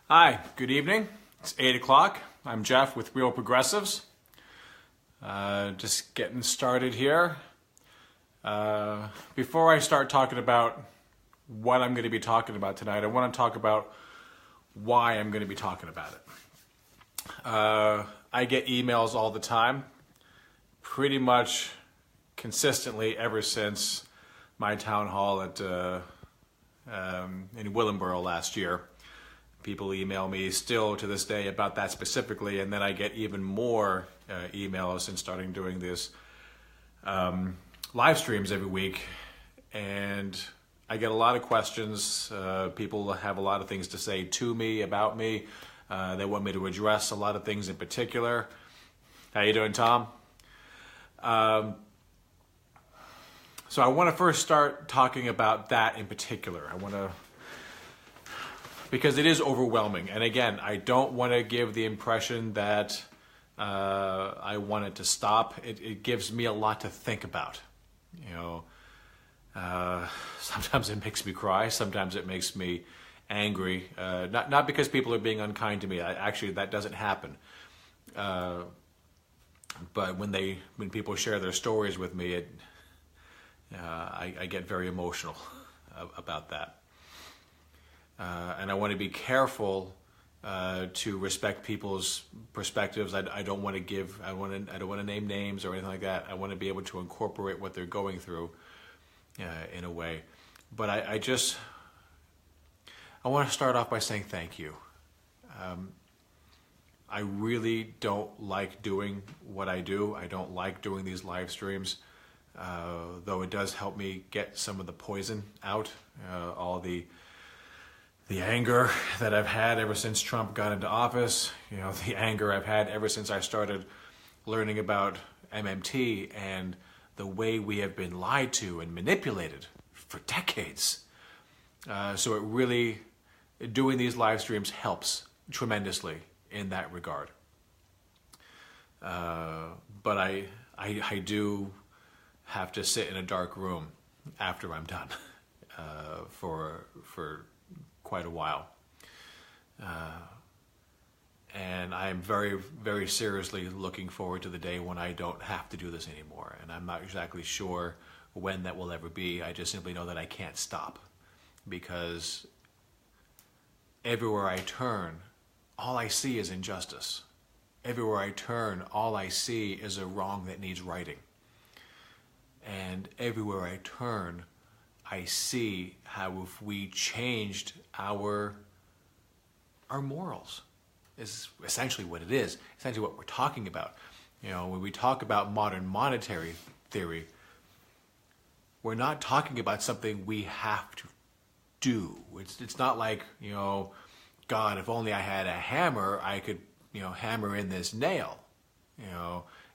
Hi, good evening. It's 8 o'clock. I'm Geoff with Real Progressives. Just getting started here. Before I start talking about what I'm going to be talking about tonight, I want to talk about why I'm going to be talking about it. I get emails all the time, pretty much consistently ever since my town hall in Willingboro last year. People email me still to this day about that specifically, and then I get even more emails since starting doing this live streams every week. And I get a lot of questions. People have a lot of things to say to me, about me. They want me to address a lot of things in particular. How you doing, Tom? So I want to first start talking about that in particular. Because it is overwhelming. And again, I don't want to give the impression that I want it to stop. It gives me a lot to think about. Sometimes it makes me cry. Sometimes it makes me angry. Not because people are being unkind to me. Actually, that doesn't happen. But when people share their stories with me, I get very emotional about that. And I want to be careful to respect people's perspectives. I don't want to name names or anything like that. I want to be able to incorporate what they're going through in a way. But I want to start off by saying thank you. I really don't like doing what I do. I don't like doing these live streams, though it does help me get some of the poison out, all the anger that I've had ever since Trump got into office, the anger I've had ever since I started learning about MMT and the way we have been lied to and manipulated for decades. So it really, doing these live streams helps tremendously in that regard. But I do have to sit in a dark room after I'm done for quite a while. And I'm very, very seriously looking forward to the day when I don't have to do this anymore. And I'm not exactly sure when that will ever be. I just simply know that I can't stop, because everywhere I turn, all I see is injustice. Everywhere I turn, all I see is a wrong that needs righting. And everywhere I turn, I see how if we changed our morals, is essentially what it is, essentially what we're talking about. When we talk about modern monetary theory, we're not talking about something we have to do. It's not like, God, if only I had a hammer, I could, hammer in this nail,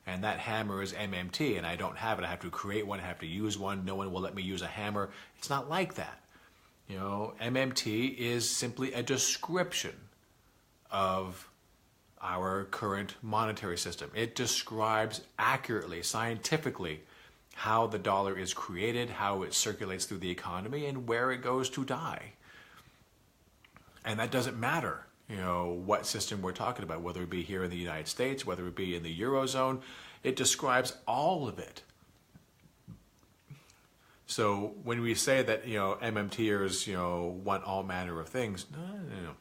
and that hammer is MMT, and I don't have it. I have to create one, I have to use one. No one will let me use a hammer. It's not like that. MMT is simply a description of our current monetary system. It describes accurately, scientifically, how the dollar is created, how it circulates through the economy, and where it goes to die. And that doesn't matter, what system we're talking about, whether it be here in the United States, whether it be in the Eurozone. It describes all of it. So when we say that, MMTers, want all manner of things, no.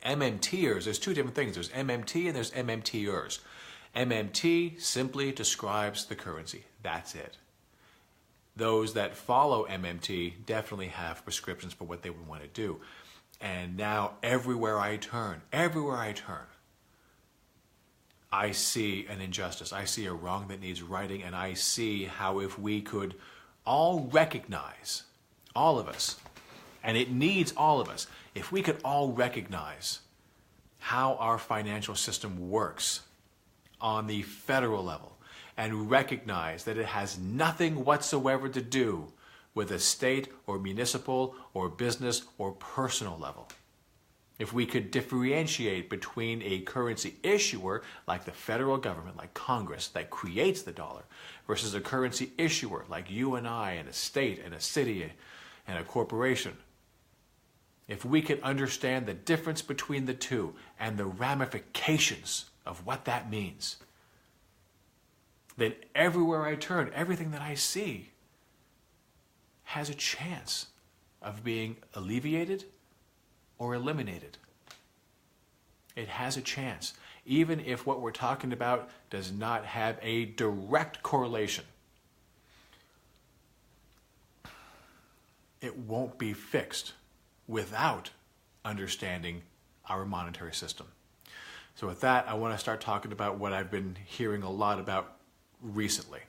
MMTers, there's two different things. There's MMT and there's MMTers. MMT simply describes the currency. That's it. Those that follow MMT definitely have prescriptions for what they would want to do. And now everywhere I turn, I see an injustice. I see a wrong that needs righting, and I see how if we could all recognize, all of us, and it needs all of us, if we could all recognize how our financial system works on the federal level and recognize that it has nothing whatsoever to do with a state or municipal or business or personal level. If we could differentiate between a currency issuer like the federal government, like Congress, that creates the dollar, versus a currency issuer like you and I and a state and a city and a corporation, if we can understand the difference between the two and the ramifications of what that means, then everywhere I turn, everything that I see has a chance of being alleviated or eliminated. It has a chance, even if what we're talking about does not have a direct correlation. It won't be fixed without understanding our monetary system. So with that, I want to start talking about what I've been hearing a lot about recently.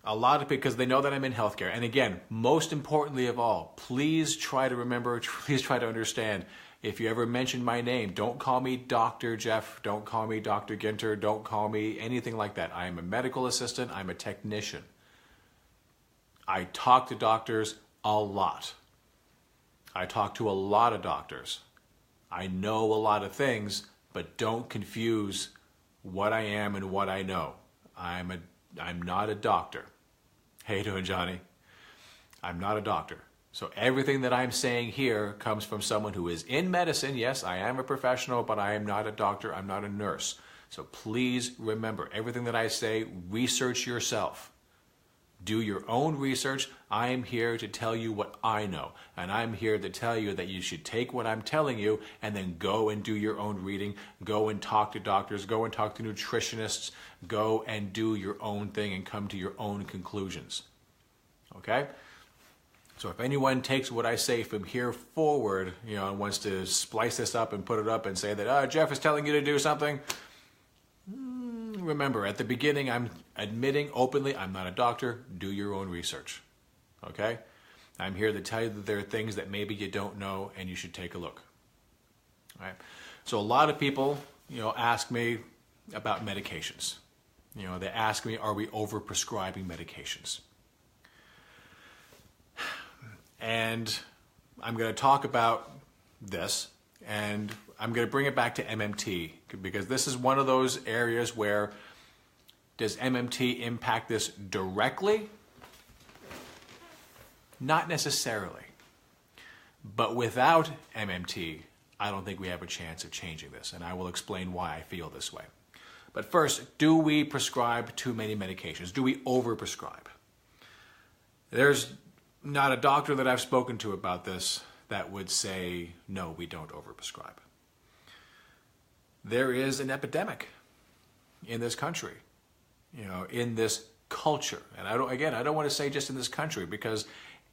A lot of because they know that I'm in healthcare. And again, most importantly of all, please try to remember, please try to understand, if you ever mention my name, don't call me Dr. Geoff, don't call me Dr. Ginter, don't call me anything like that. I am a medical assistant, I'm a technician. I talk to doctors a lot. I talk to a lot of doctors. I know a lot of things, but don't confuse what I am and what I know. I'm not a doctor. How you doing, Johnny? I'm not a doctor. So everything that I'm saying here comes from someone who is in medicine. Yes, I am a professional, but I am not a doctor. I'm not a nurse. So please remember, everything that I say, research yourself. Do your own research. I am here to tell you what I know. And I'm here to tell you that you should take what I'm telling you and then go and do your own reading. Go and talk to doctors. Go and talk to nutritionists. Go and do your own thing and come to your own conclusions. Okay? So if anyone takes what I say from here forward, and wants to splice this up and put it up and say that, Geoff is telling you to do something, remember, at the beginning, I'm admitting openly, I'm not a doctor. Do your own research. Okay? I'm here to tell you that there are things that maybe you don't know and you should take a look. All right? So a lot of people, ask me about medications. They ask me, are we over-prescribing medications? And I'm going to talk about this, and I'm going to bring it back to MMT, because this is one of those areas where, does MMT impact this directly? Not necessarily. But without MMT, I don't think we have a chance of changing this, and I will explain why I feel this way. But first, do we prescribe too many medications? Do we overprescribe? There's not a doctor that I've spoken to about this that would say, no, we don't overprescribe. There is an epidemic in this country, in this culture. And I don't want to say just in this country, because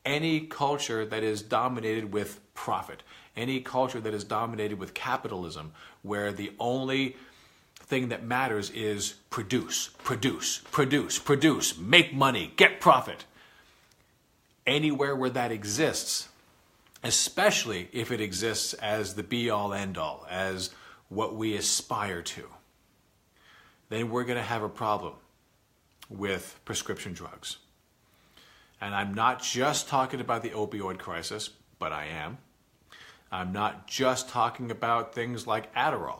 any culture that is dominated with profit, any culture that is dominated with capitalism, where the only thing that matters is produce, make money, get profit. Anywhere where that exists, especially if it exists as the be-all, end-all, as what we aspire to, then we're going to have a problem with prescription drugs. And I'm not just talking about the opioid crisis, but I am. I'm not just talking about things like Adderall,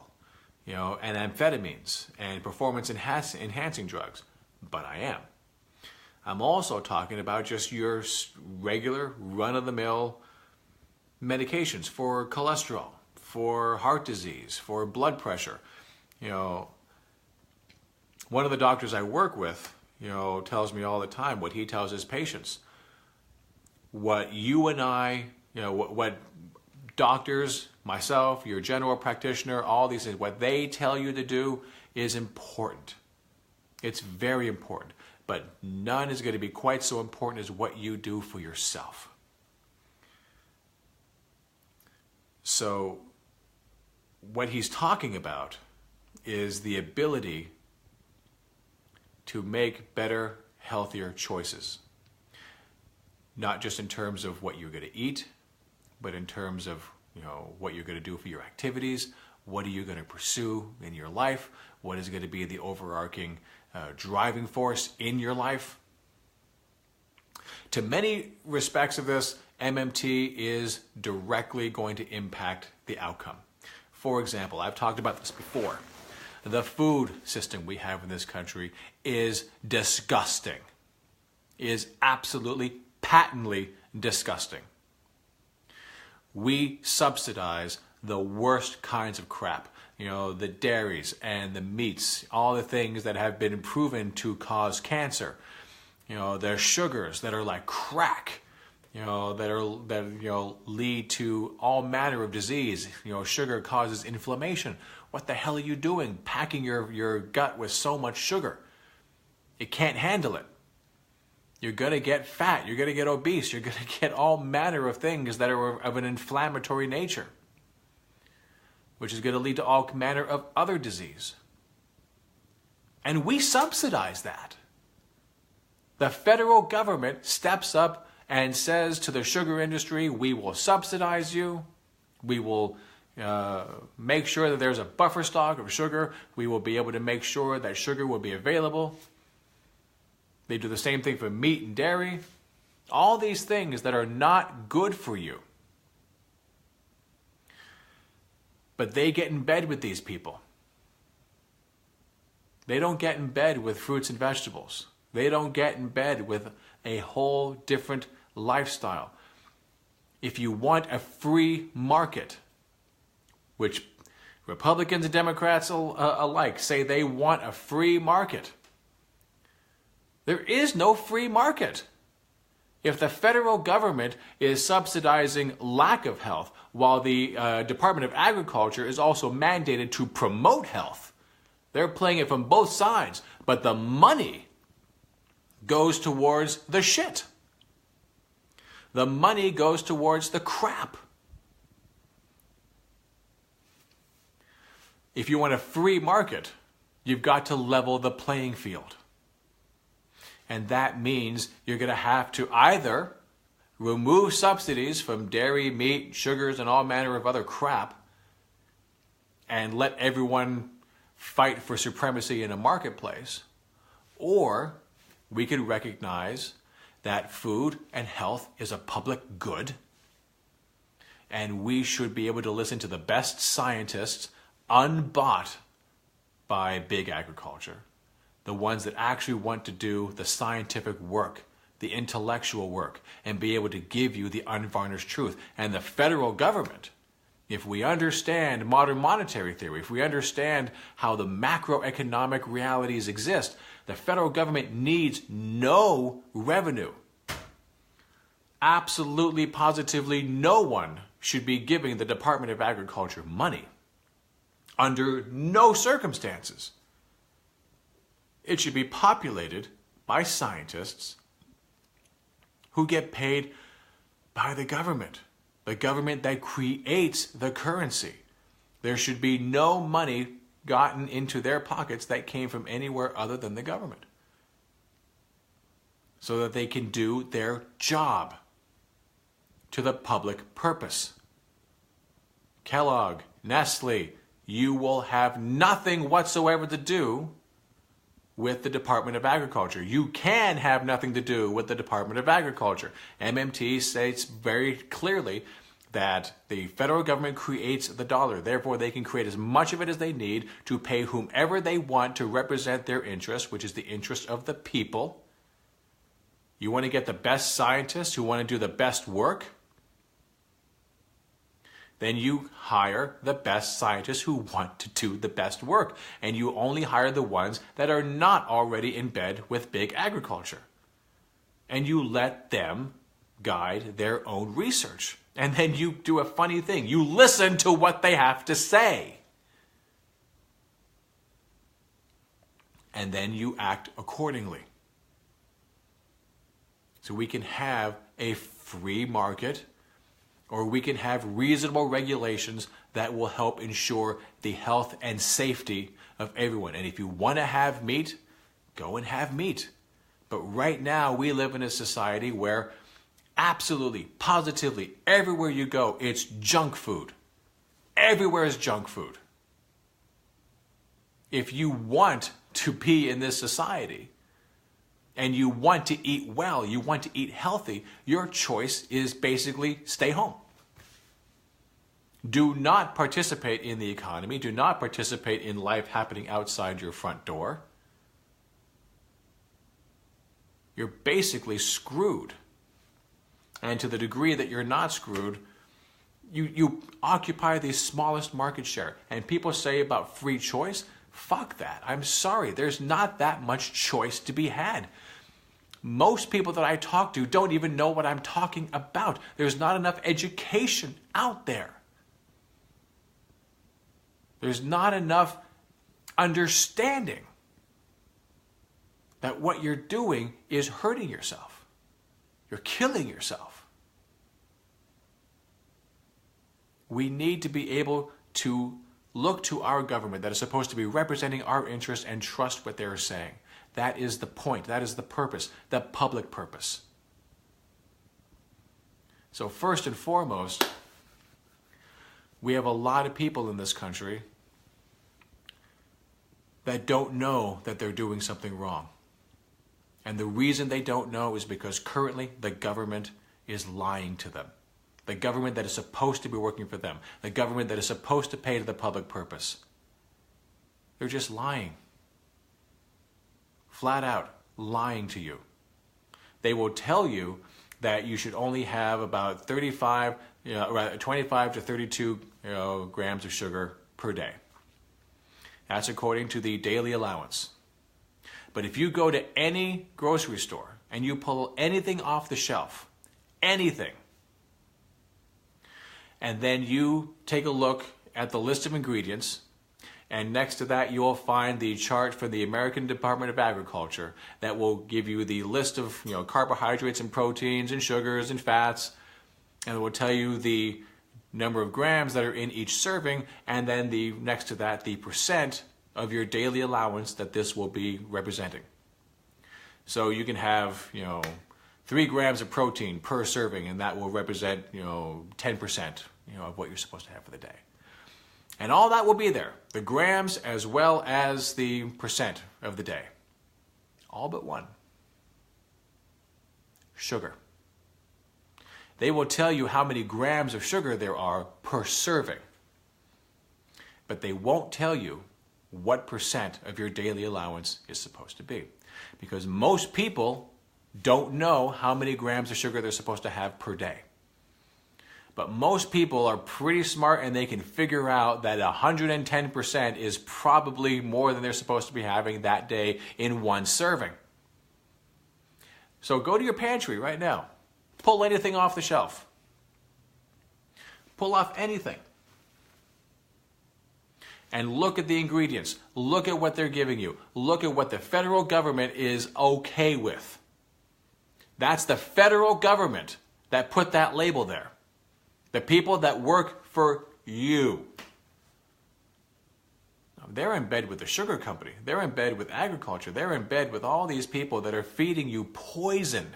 and amphetamines and performance enhancing drugs, but I am. I'm also talking about just your regular run-of-the-mill medications for cholesterol, for heart disease, for blood pressure. One of the doctors I work with, tells me all the time what he tells his patients. What you and I, what doctors, myself, your general practitioner, all these things, what they tell you to do is important. It's very important. But none is going to be quite so important as what you do for yourself. So what he's talking about is the ability to make better, healthier choices. Not just in terms of what you're going to eat, but in terms of what you're going to do for your activities, what are you going to pursue in your life, what is going to be the overarching driving force in your life. To many respects of this, MMT is directly going to impact the outcome. For example, I've talked about this before. The food system we have in this country is disgusting, is absolutely patently disgusting. We subsidize the worst kinds of crap. The dairies and the meats, all the things that have been proven to cause cancer. The sugars that are like crack, that lead to all manner of disease. Sugar causes inflammation. What the hell are you doing packing your gut with so much sugar? It can't handle it. You're going to get fat. You're going to get obese. You're going to get all manner of things that are of an inflammatory nature, which is going to lead to all manner of other disease. And we subsidize that. The federal government steps up and says to the sugar industry, we will subsidize you. We will make sure that there's a buffer stock of sugar. We will be able to make sure that sugar will be available. They do the same thing for meat and dairy. All these things that are not good for you. But they get in bed with these people. They don't get in bed with fruits and vegetables. They don't get in bed with a whole different lifestyle. If you want a free market, which Republicans and Democrats alike say they want a free market, there is no free market. If the federal government is subsidizing lack of health, while the Department of Agriculture is also mandated to promote health, they're playing it from both sides, but the money goes towards the shit. The money goes towards the crap. If you want a free market, you've got to level the playing field. And that means you're going to have to either remove subsidies from dairy, meat, sugars, and all manner of other crap, and let everyone fight for supremacy in a marketplace, or we could recognize that food and health is a public good, and we should be able to listen to the best scientists unbought by big agriculture. The ones that actually want to do the scientific work, the intellectual work, and be able to give you the unvarnished truth. And the federal government, if we understand modern monetary theory, if we understand how the macroeconomic realities exist, the federal government needs no revenue. Absolutely, positively, no one should be giving the Department of Agriculture money. Under no circumstances. It should be populated by scientists who get paid by the government that creates the currency. There should be no money gotten into their pockets that came from anywhere other than the government, so that they can do their job to the public purpose. Kellogg, Nestle, you will have nothing whatsoever to do with the Department of Agriculture. You can have nothing to do with the Department of Agriculture. MMT states very clearly that the federal government creates the dollar. Therefore, they can create as much of it as they need to pay whomever they want to represent their interest, which is the interest of the people. You want to get the best scientists who want to do the best work? Then you hire the best scientists who want to do the best work. And you only hire the ones that are not already in bed with big agriculture. And you let them guide their own research. And then you do a funny thing. You listen to what they have to say. And then you act accordingly. So we can have a free market, or we can have reasonable regulations that will help ensure the health and safety of everyone. And if you want to have meat, go and have meat. But right now, we live in a society where absolutely, positively, everywhere you go, it's junk food. Everywhere is junk food. If you want to be in this society, and you want to eat well, you want to eat healthy, your choice is basically stay home. Do not participate in the economy. Do not participate in life happening outside your front door. You're basically screwed. And to the degree that you're not screwed, you occupy the smallest market share. And people say about free choice, fuck that. I'm sorry. There's not that much choice to be had. Most people that I talk to don't even know what I'm talking about. There's not enough education out there. There's not enough understanding that what you're doing is hurting yourself. You're killing yourself. We need to be able to look to our government that is supposed to be representing our interests and trust what they're saying. That is the point. That is the purpose, the public purpose. So first and foremost, we have a lot of people in this country that don't know that they're doing something wrong. And the reason they don't know is because currently the government is lying to them. The government that is supposed to be working for them. The government that is supposed to pay to the public purpose. They're just lying. Flat out lying to you. They will tell you that you should only have about 25 to 32 grams of sugar per day. That's according to the daily allowance. But if you go to any grocery store and you pull anything off the shelf, anything, and then you take a look at the list of ingredients, and next to that you will find the chart from the American Department of Agriculture that will give you the list of carbohydrates and proteins and sugars and fats, and it will tell you the number of grams that are in each serving, and then the next to that the percent of your daily allowance that this will be representing. So you can have 3 grams of protein per serving, and that will represent 10% of what you're supposed to have for the day. And all that will be there, the grams as well as the percent of the day. All but one. Sugar. They will tell you how many grams of sugar there are per serving. But they won't tell you what percent of your daily allowance is supposed to be. Because most people don't know how many grams of sugar they're supposed to have per day. But most people are pretty smart and they can figure out that 110% is probably more than they're supposed to be having that day in one serving. So go to your pantry right now. Pull anything off the shelf. Pull off anything. And look at the ingredients. Look at what they're giving you. Look at what the federal government is okay with. That's the federal government that put that label there. The people that work for you. They're in bed with the sugar company. They're in bed with agriculture. They're in bed with all these people that are feeding you poison.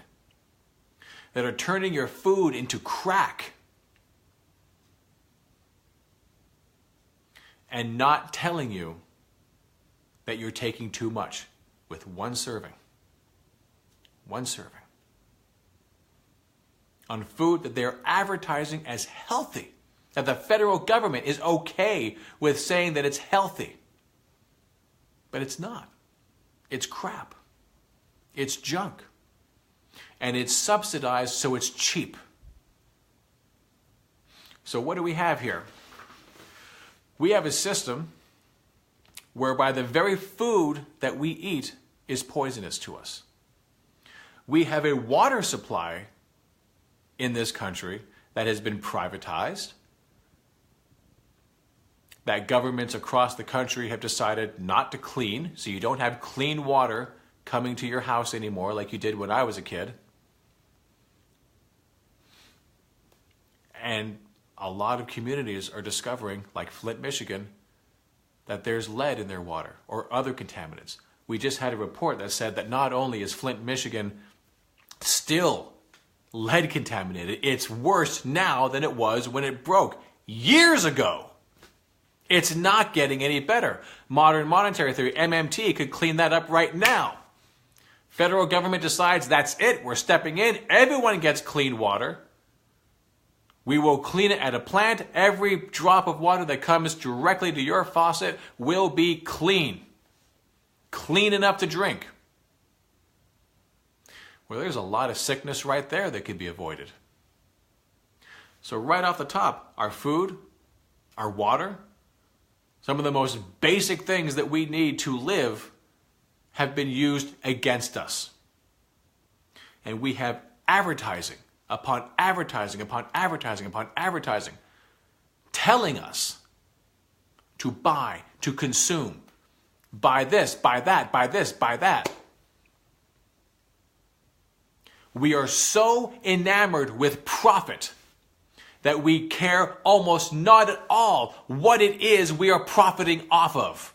That are turning your food into crack. And not telling you that you're taking too much with one serving. One serving. On food that they're advertising as healthy. That the federal government is okay with saying that it's healthy. But it's not. It's crap. It's junk. And it's subsidized so it's cheap. So what do we have here? We have a system whereby the very food that we eat is poisonous to us. We have a water supply in this country that has been privatized, that governments across the country have decided not to clean, so you don't have clean water coming to your house anymore like you did when I was a kid. And a lot of communities are discovering, like Flint, Michigan, that there's lead in their water or other contaminants. We just had a report that said that not only is Flint, Michigan still lead contaminated, it's worse now than it was when it broke years ago. It's not getting any better. Modern monetary theory, MMT, could clean that up right now. Federal government decides that's it, we're stepping in, everyone gets clean water. We will clean it at a plant. Every drop of water that comes directly to your faucet will be clean. Clean enough to drink. Well, there's a lot of sickness right there that could be avoided. So right off the top, our food, our water, some of the most basic things that we need to live have been used against us. And we have advertising upon advertising upon advertising upon advertising telling us to buy, to consume. Buy this, buy that, buy this, buy that. We are so enamored with profit that we care almost not at all what it is we are profiting off of.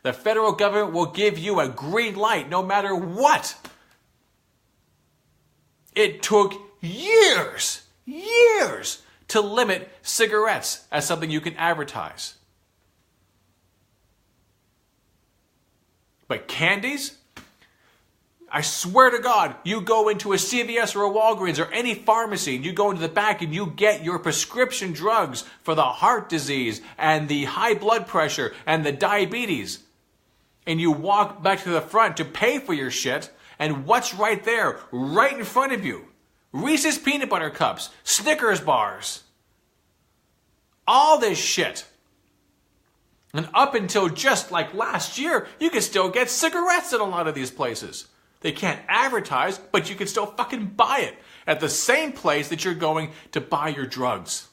The federal government will give you a green light no matter what. It took years to limit cigarettes as something you can advertise. But candies? I swear to God, you go into a CVS or a Walgreens or any pharmacy and you go into the back and you get your prescription drugs for the heart disease and the high blood pressure and the diabetes. And you walk back to the front to pay for your shit, and what's right there, right in front of you? Reese's Peanut Butter Cups, Snickers bars, all this shit. And up until just like last year, you can still get cigarettes in a lot of these places. They can't advertise, but you can still fucking buy it at the same place that you're going to buy your drugs.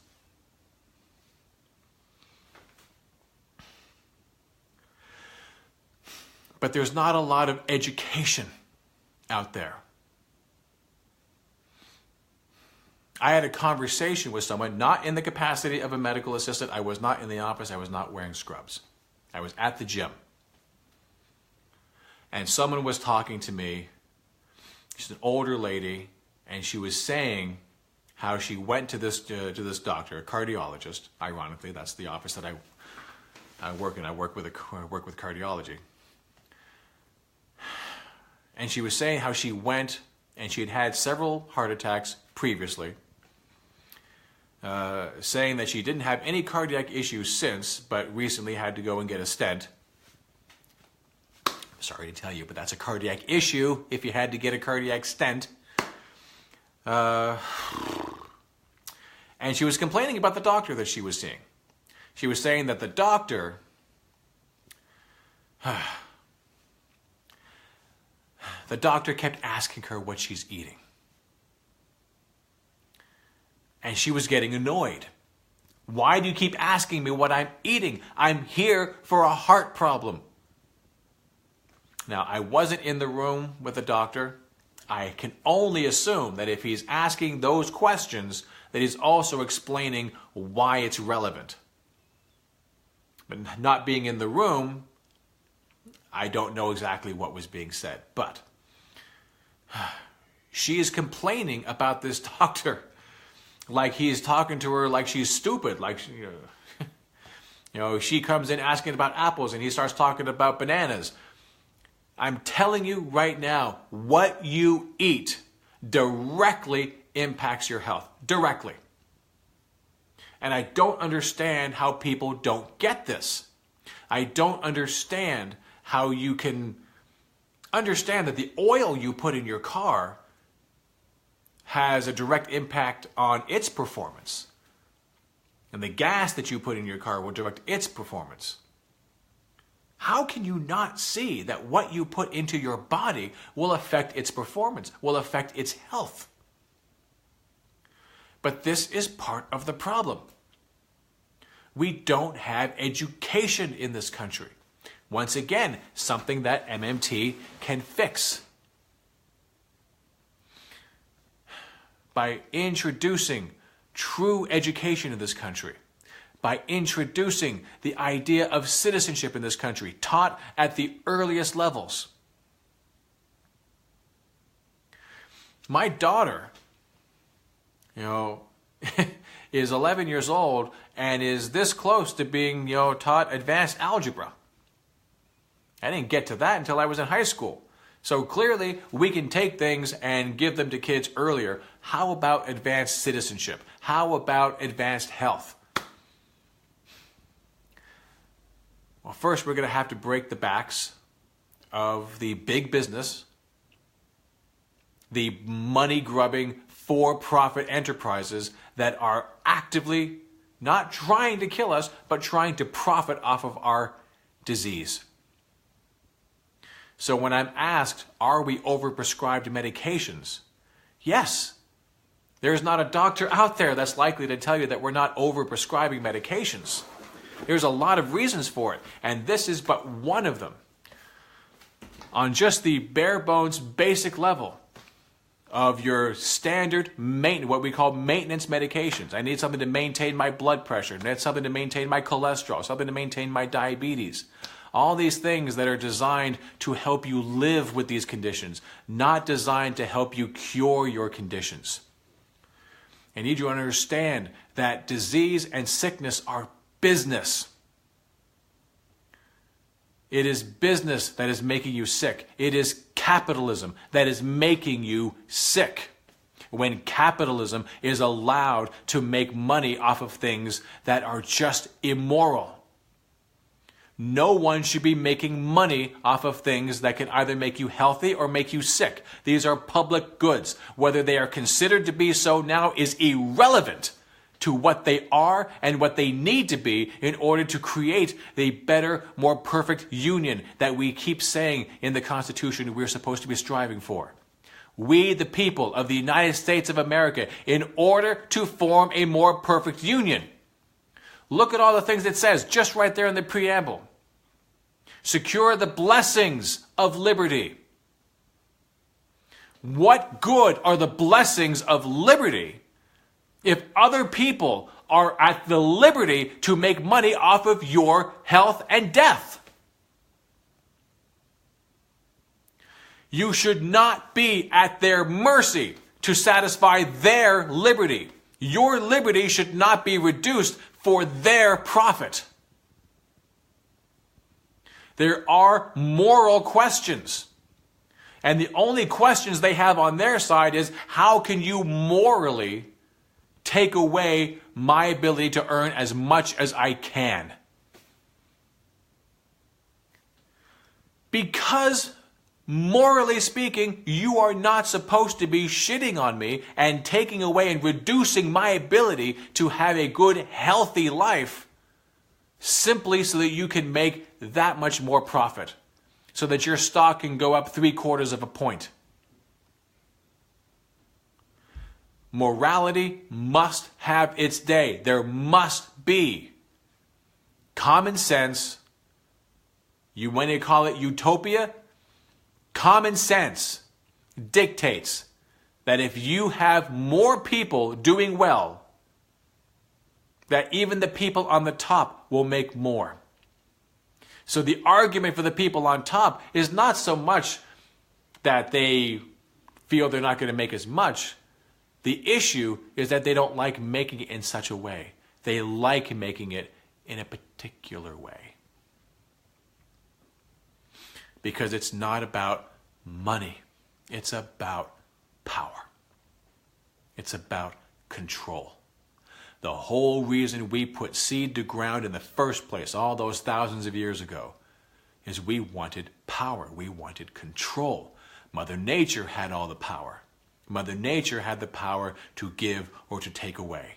But there's not a lot of education out there. I had a conversation with someone, not in the capacity of a medical assistant. I was not in the office. I was not wearing scrubs. I was at the gym. And someone was talking to me. She's an older lady, and she was saying how she went to this doctor, a cardiologist. Ironically, that's the office that I work in. I work with cardiology. And she was saying how she went, and she had had several heart attacks previously, saying that she didn't have any cardiac issues since, but recently had to go and get a stent. Sorry to tell you, but that's a cardiac issue if you had to get a cardiac stent. And she was complaining about the doctor that she was seeing. She was saying that the doctor kept asking her what she's eating. And she was getting annoyed. Why do you keep asking me what I'm eating? I'm here for a heart problem. Now, I wasn't in the room with the doctor. I can only assume that if he's asking those questions, that he's also explaining why it's relevant. But not being in the room, I don't know exactly what was being said. But she is complaining about this doctor like he's talking to her like she's stupid. Like, she comes in asking about apples and he starts talking about bananas. I'm telling you right now, what you eat directly impacts your health. Directly. And I don't understand how people don't get this. I don't understand how you can understand that the oil you put in your car has a direct impact on its performance. And the gas that you put in your car will direct its performance. How can you not see that what you put into your body will affect its performance, will affect its health? But this is part of the problem. We don't have education in this country. Once again, something that MMT can fix. By introducing true education in this country, by introducing the idea of citizenship in this country, taught at the earliest levels. My daughter, is 11 years old and is this close to being, taught advanced algebra. I didn't get to that until I was in high school. So clearly, we can take things and give them to kids earlier. How about advanced citizenship? How about advanced health? Well, first, we're going to have to break the backs of the big business, the money-grubbing, for-profit enterprises that are actively not trying to kill us, but trying to profit off of our disease. So when I'm asked, are we overprescribed medications? Yes. There's not a doctor out there that's likely to tell you that we're not overprescribing medications. There's a lot of reasons for it, and this is but one of them. On just the bare bones basic level of your standard what we call maintenance medications. I need something to maintain my blood pressure. I need something to maintain my cholesterol, something to maintain my diabetes. All these things that are designed to help you live with these conditions, not designed to help you cure your conditions. I need you to understand that disease and sickness are business. It is business that is making you sick. It is capitalism that is making you sick. When capitalism is allowed to make money off of things that are just immoral. No one should be making money off of things that can either make you healthy or make you sick. These are public goods. Whether they are considered to be so now is irrelevant to what they are and what they need to be in order to create the better, more perfect union that we keep saying in the Constitution we're supposed to be striving for. We, the people of the United States of America, in order to form a more perfect union. Look at all the things it says just right there in the preamble. Secure the blessings of liberty. What good are the blessings of liberty if other people are at the liberty to make money off of your health and death? You should not be at their mercy to satisfy their liberty. Your liberty should not be reduced for their profit. There are moral questions. And the only questions they have on their side is, how can you morally take away my ability to earn as much as I can? Because, morally speaking, you are not supposed to be shitting on me and taking away and reducing my ability to have a good, healthy life simply so that you can make that much more profit, so that your stock can go up 3/4 of a point. Morality must have its day. There must be common sense. You want to call it utopia? Common sense dictates that if you have more people doing well, that even the people on the top will make more. So the argument for the people on top is not so much that they feel they're not going to make as much. The issue is that they don't like making it in such a way. They like making it in a particular way. Because it's not about money. It's about power. It's about control. The whole reason we put seed to ground in the first place, all those thousands of years ago, is we wanted power. We wanted control. Mother Nature had all the power. Mother Nature had the power to give or to take away.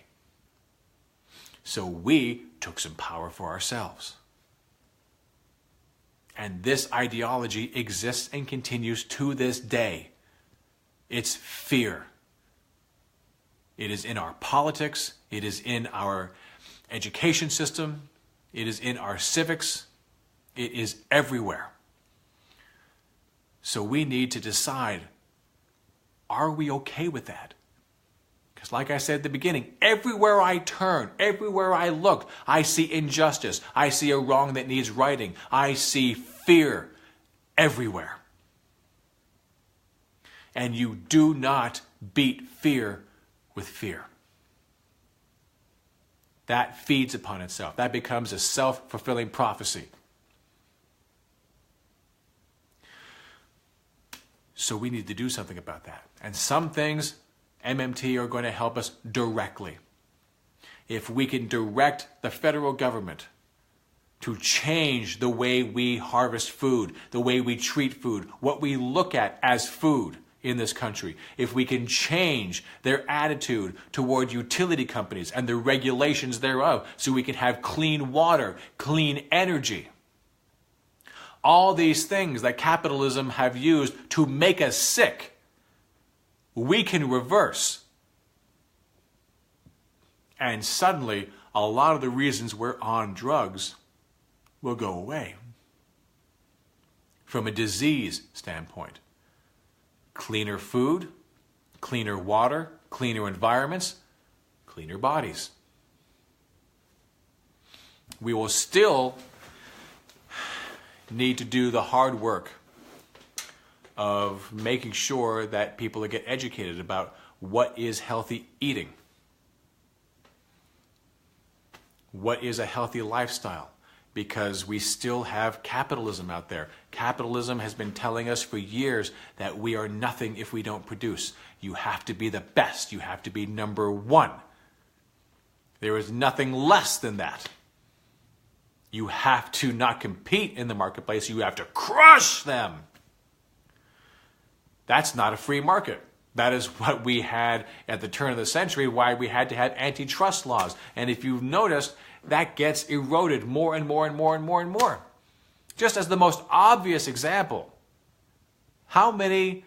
So we took some power for ourselves. And this ideology exists and continues to this day. It's fear. It is in our politics. It is in our education system. It is in our civics. It is everywhere. So we need to decide, are we okay with that? Because like I said at the beginning, everywhere I turn, everywhere I look, I see injustice. I see a wrong that needs righting. I see fear everywhere. And you do not beat fear with fear. That feeds upon itself. That becomes a self-fulfilling prophecy. So we need to do something about that. And some things MMT are going to help us directly. If we can direct the federal government to change the way we harvest food, the way we treat food, what we look at as food. in this country, if we can change their attitude toward utility companies and the regulations thereof so we can have clean water, clean energy. All these things that capitalism have used to make us sick, we can reverse. And suddenly, a lot of the reasons we're on drugs will go away. From a disease standpoint, cleaner food, cleaner water, cleaner environments, cleaner bodies. We will still need to do the hard work of making sure that people get educated about what is healthy eating, what is a healthy lifestyle, because we still have capitalism out there. Capitalism has been telling us for years that we are nothing if we don't produce. You have to be the best. You have to be number one. There is nothing less than that. You have to not compete in the marketplace. You have to crush them. That's not a free market. That is what we had at the turn of the century, why we had to have antitrust laws. And if you've noticed, that gets eroded more and more and more and more and more. Just as the most obvious example, how many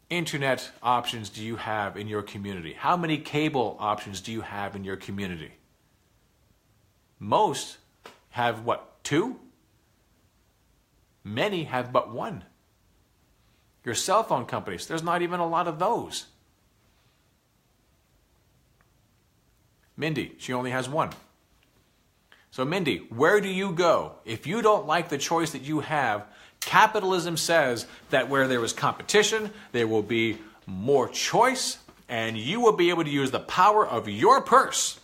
internet options do you have in your community? How many cable options do you have in your community? Most have what, 2? Many have but 1. Your cell phone companies, there's not even a lot of those. Mindy, she only has 1. So Mindy, where do you go? If you don't like the choice that you have, capitalism says that where there is competition, there will be more choice, and you will be able to use the power of your purse.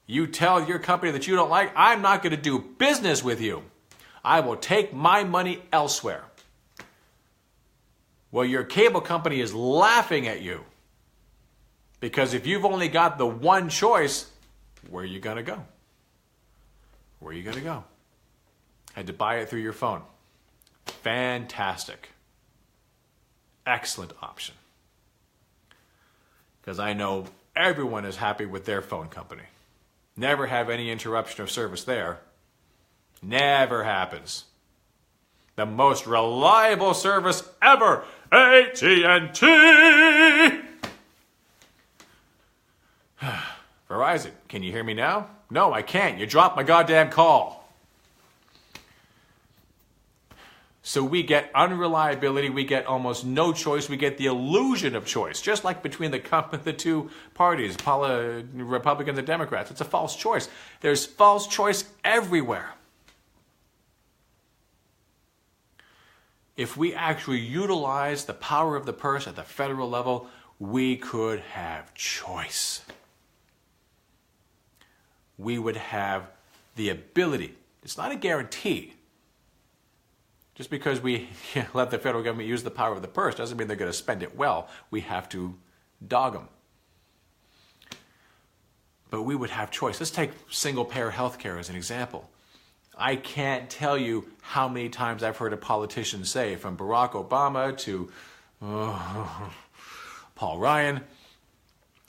You tell your company that you don't like, I'm not going to do business with you. I will take my money elsewhere. Well, your cable company is laughing at you. Because if you've only got the one choice, where are you going to go? Where are you going to go? Had to buy it through your phone. Fantastic. Excellent option. Because I know everyone is happy with their phone company. Never have any interruption of service there. Never happens. The most reliable service ever, AT&T! Verizon, can you hear me now? No, I can't. You dropped my goddamn call. So we get unreliability, we get almost no choice, we get the illusion of choice, just like between the two parties, Republicans and Democrats. It's a false choice. There's false choice everywhere. If we actually utilize the power of the purse at the federal level, we could have choice. We would have the ability. It's not a guarantee. Just because we let the federal government use the power of the purse doesn't mean they're going to spend it well. We have to dog them. But we would have choice. Let's take single-payer health care as an example. I can't tell you how many times I've heard a politician say, from Barack Obama to Paul Ryan,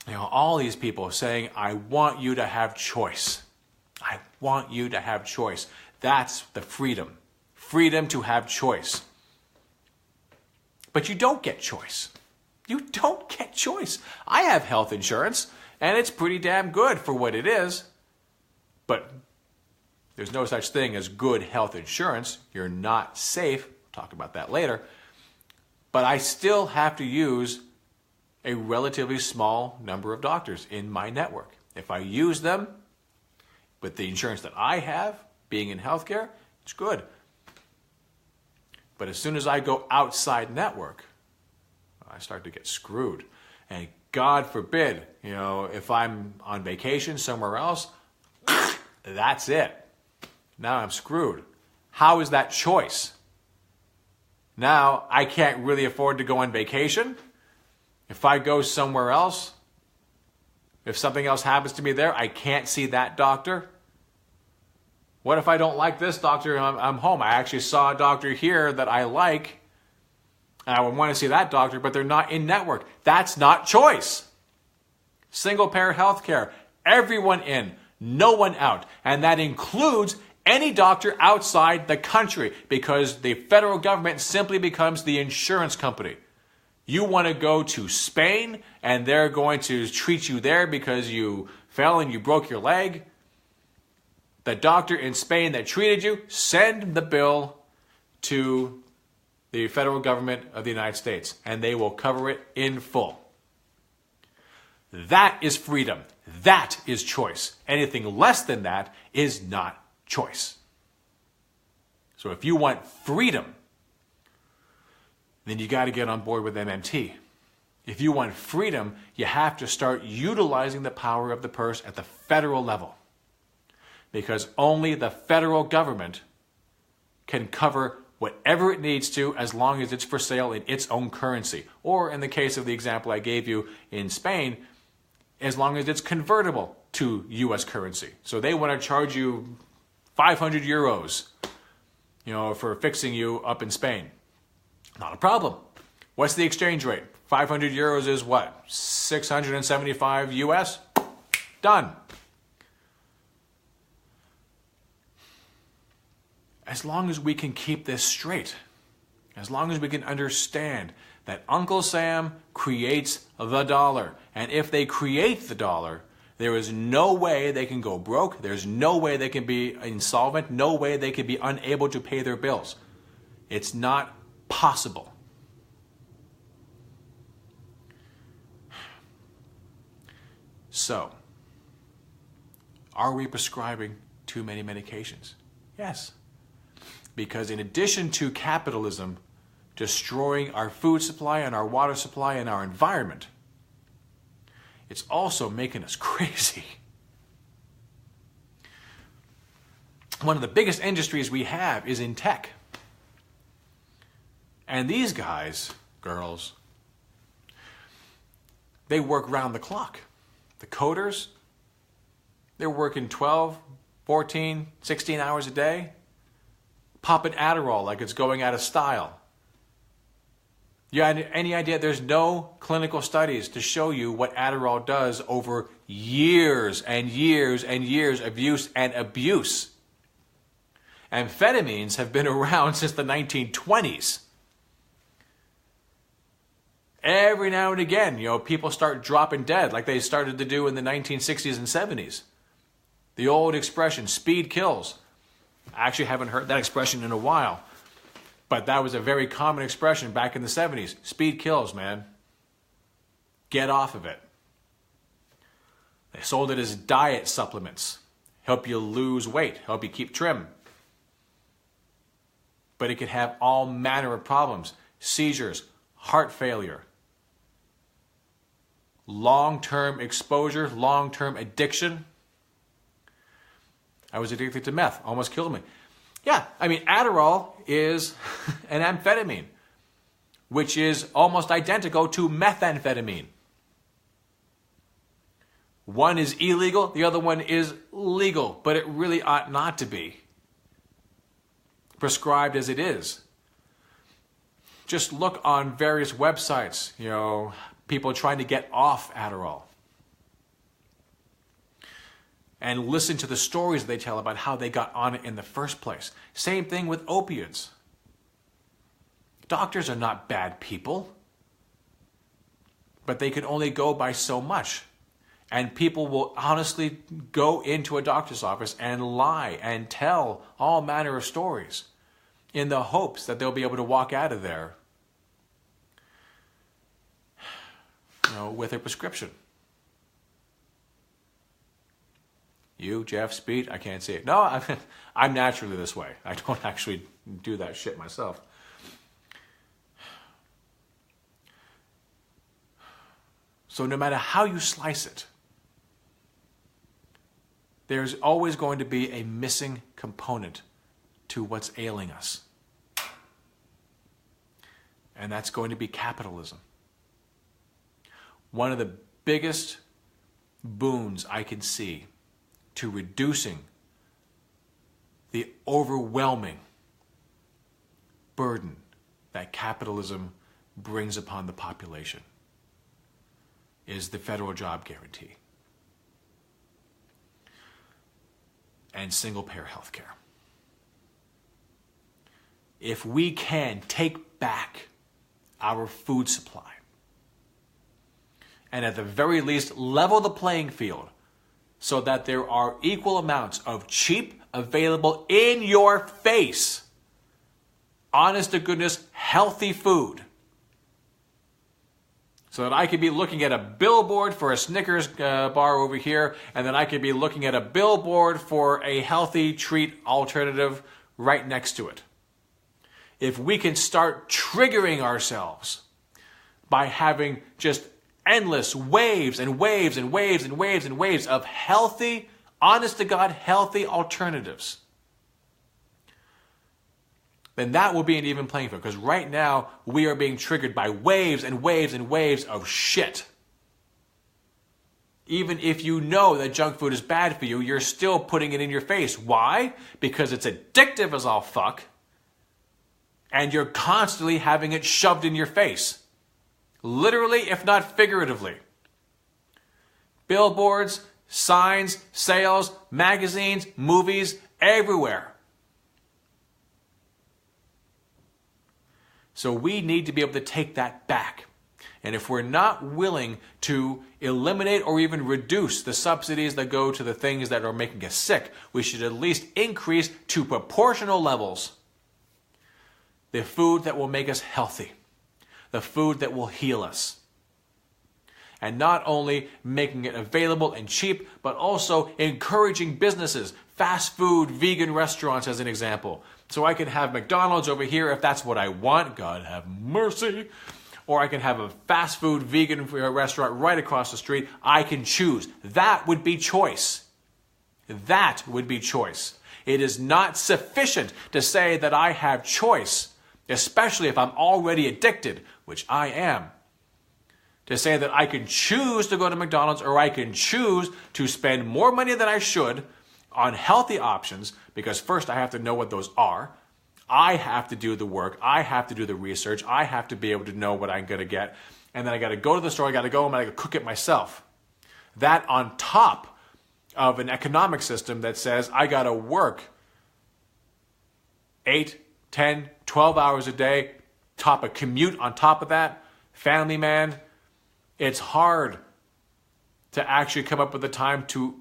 all these people saying, I want you to have choice. I want you to have choice. That's the freedom. Freedom to have choice. But you don't get choice. You don't get choice. I have health insurance, and it's pretty damn good for what it is. But there's no such thing as good health insurance. You're not safe. We'll talk about that later. But I still have to use a relatively small number of doctors in my network. If I use them with the insurance that I have, being in healthcare, it's good. But as soon as I go outside network, I start to get screwed. And God forbid, if I'm on vacation somewhere else, that's it. Now I'm screwed. How is that choice? Now I can't really afford to go on vacation. If I go somewhere else, if something else happens to me there, I can't see that doctor. What if I don't like this doctor? I'm home. I actually saw a doctor here that I like. I would want to see that doctor, but they're not in network. That's not choice. Single payer health care, everyone in, no one out. And that includes any doctor outside the country, because the federal government simply becomes the insurance company. You want to go to Spain and they're going to treat you there because you fell and you broke your leg. The doctor in Spain that treated you, send the bill to the federal government of the United States and they will cover it in full. That is freedom. That is choice. Anything less than that is not choice. So if you want freedom, then you got to get on board with MMT. If you want freedom, you have to start utilizing the power of the purse at the federal level. Because only the federal government can cover whatever it needs to as long as it's for sale in its own currency. Or in the case of the example I gave you in Spain, as long as it's convertible to US currency. So they want to charge you 500 euros, for fixing you up in Spain. Not a problem. What's the exchange rate? 500 euros is what? 675 US? Done. As long as we can keep this straight, as long as we can understand that Uncle Sam creates the dollar, and if they create the dollar, there is no way they can go broke, there's no way they can be insolvent, no way they can be unable to pay their bills. It's not possible. So, are we prescribing too many medications? Yes. Because in addition to capitalism destroying our food supply and our water supply and our environment, it's also making us crazy. One of the biggest industries we have is in tech. And these guys, girls, they work round the clock. The coders, they're working 12, 14, 16 hours a day, popping Adderall like it's going out of style. You had any idea there's no clinical studies to show you what Adderall does over years and years and years of use and abuse? Amphetamines have been around since the 1920s. Every now and again, people start dropping dead like they started to do in the 1960s and 70s. The old expression, speed kills. I actually haven't heard that expression in a while. But that was a very common expression back in the 70s. Speed kills, man. Get off of it. They sold it as diet supplements. Help you lose weight. Help you keep trim. But it could have all manner of problems. Seizures, heart failure, long-term exposure, long-term addiction. I was addicted to meth. Almost killed me. Yeah, Adderall is an amphetamine, which is almost identical to methamphetamine. One is illegal, the other one is legal, but it really ought not to be prescribed as it is. Just look on various websites, people trying to get off Adderall. And listen to the stories they tell about how they got on it in the first place. Same thing with opiates. Doctors are not bad people, but they can only go by so much. And people will honestly go into a doctor's office and lie and tell all manner of stories in the hopes that they'll be able to walk out of there, with a prescription. You, Geoff, Speed, I can't see it. No, I'm naturally this way. I don't actually do that shit myself. So no matter how you slice it, there's always going to be a missing component to what's ailing us. And that's going to be capitalism. One of the biggest boons I can see to reducing the overwhelming burden that capitalism brings upon the population is the federal job guarantee and single-payer health care. If we can take back our food supply and at the very least level the playing field so that there are equal amounts of cheap, available, in your face, honest to goodness, healthy food, so that I could be looking at a billboard for a Snickers bar over here, and then I could be looking at a billboard for a healthy treat alternative right next to it. If we can start triggering ourselves by having just endless waves and waves and waves and waves and waves of healthy, honest to God, healthy alternatives, then that will be an even playing field. Because right now, we are being triggered by waves and waves and waves of shit. Even if you know that junk food is bad for you, you're still putting it in your face. Why? Because it's addictive as all fuck. And you're constantly having it shoved in your face. Literally, if not figuratively. Billboards, signs, sales, magazines, movies, everywhere. So we need to be able to take that back. And if we're not willing to eliminate or even reduce the subsidies that go to the things that are making us sick, we should at least increase to proportional levels the food that will make us healthy, the food that will heal us. And not only making it available and cheap, but also encouraging businesses, fast food, vegan restaurants as an example. So I can have McDonald's over here if that's what I want, God have mercy. Or I can have a fast food vegan restaurant right across the street. I can choose. That would be choice. That would be choice. It is not sufficient to say that I have choice, especially if I'm already addicted, which I am. To say that I can choose to go to McDonald's or I can choose to spend more money than I should on healthy options, because first I have to know what those are. I have to do the work. I have to do the research. I have to be able to know what I'm going to get. And then I got to go to the store. I got to go and I got to cook it myself. That on top of an economic system that says I got to work 8, 10, 12 hours a day, top a commute on top of that, family man. It's hard to actually come up with the time to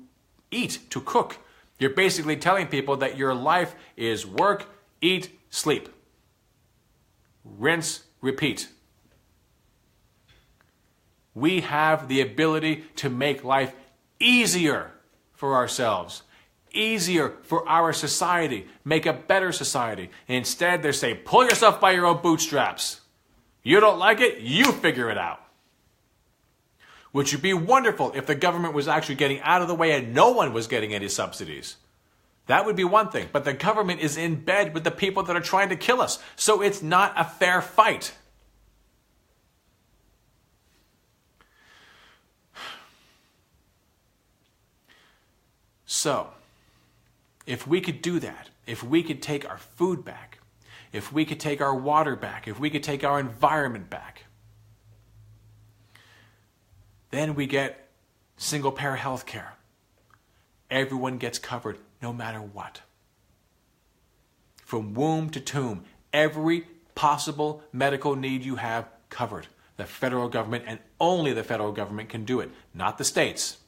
eat, to cook. You're basically telling people that your life is work, eat, sleep. Rinse, repeat. We have the ability to make life easier for ourselves, easier for our society, make a better society. Instead, they say, pull yourself by your own bootstraps. You don't like it? You figure it out. Which would be wonderful if the government was actually getting out of the way and no one was getting any subsidies. That would be one thing. But the government is in bed with the people that are trying to kill us. So it's not a fair fight. So, if we could do that, if we could take our food back, if we could take our water back, if we could take our environment back, then we get single-payer health care. Everyone gets covered no matter what. From womb to tomb, every possible medical need you have covered. The federal government and only the federal government can do it, not the states.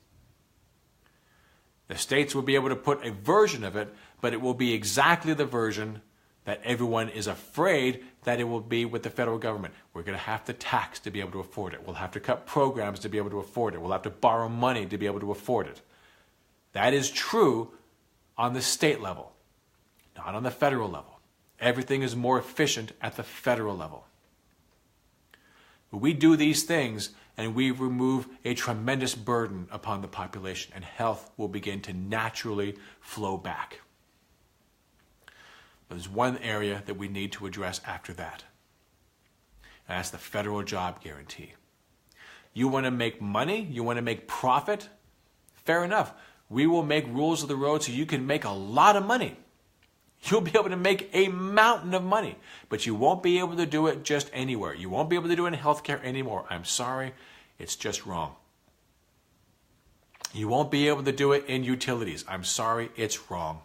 The states will be able to put a version of it, but it will be exactly the version that everyone is afraid that it will be with the federal government. We're going to have to tax to be able to afford it. We'll have to cut programs to be able to afford it. We'll have to borrow money to be able to afford it. That is true on the state level, not on the federal level. Everything is more efficient at the federal level. But we do these things and we remove a tremendous burden upon the population, and health will begin to naturally flow back. There's one area that we need to address after that, and that's the federal job guarantee. You want to make money? You want to make profit? Fair enough. We will make rules of the road so you can make a lot of money. You'll be able to make a mountain of money, but you won't be able to do it just anywhere. You won't be able to do it in healthcare anymore. I'm sorry, it's just wrong. You won't be able to do it in utilities. I'm sorry, it's wrong.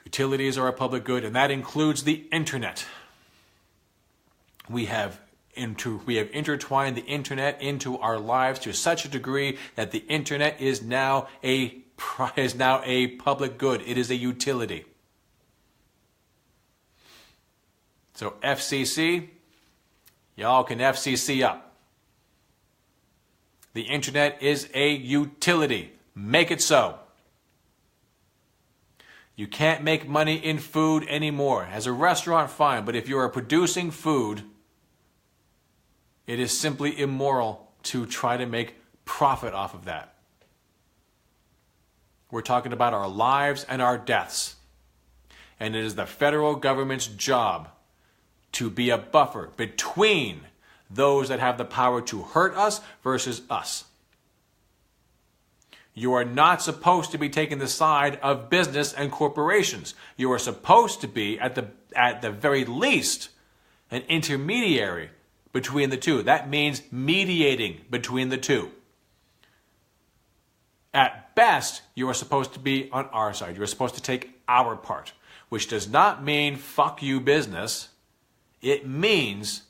Utilities are a public good, and that includes the internet. We have intertwined the internet into our lives to such a degree that the internet is now a public good. It is a utility. So FCC, y'all can FCC up. The internet is a utility. Make it so. You can't make money in food anymore. As a restaurant, fine, but if you are producing food, it is simply immoral to try to make profit off of that. We're talking about our lives and our deaths. And it is the federal government's job to be a buffer between those that have the power to hurt us versus us. You are not supposed to be taking the side of business and corporations. You are supposed to be, at the very least, an intermediary between the two. That means mediating between the two. At best, you are supposed to be on our side. You are supposed to take our part, which does not mean fuck you business. It means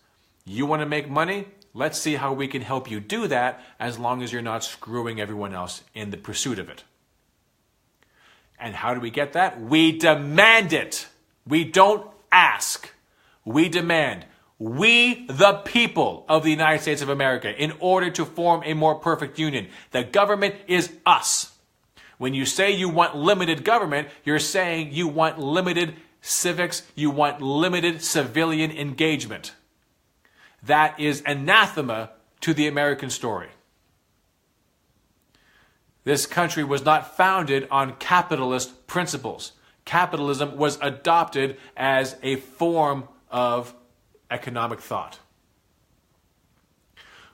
you want to make money? Let's see how we can help you do that, as long as you're not screwing everyone else in the pursuit of it. And how do we get that? We demand it. We don't ask. We demand. We, the people of the United States of America, in order to form a more perfect union. The government is us. When you say you want limited government, you're saying you want limited civics, you want limited civilian engagement. That is anathema to the American story. This country was not founded on capitalist principles. Capitalism was adopted as a form of economic thought.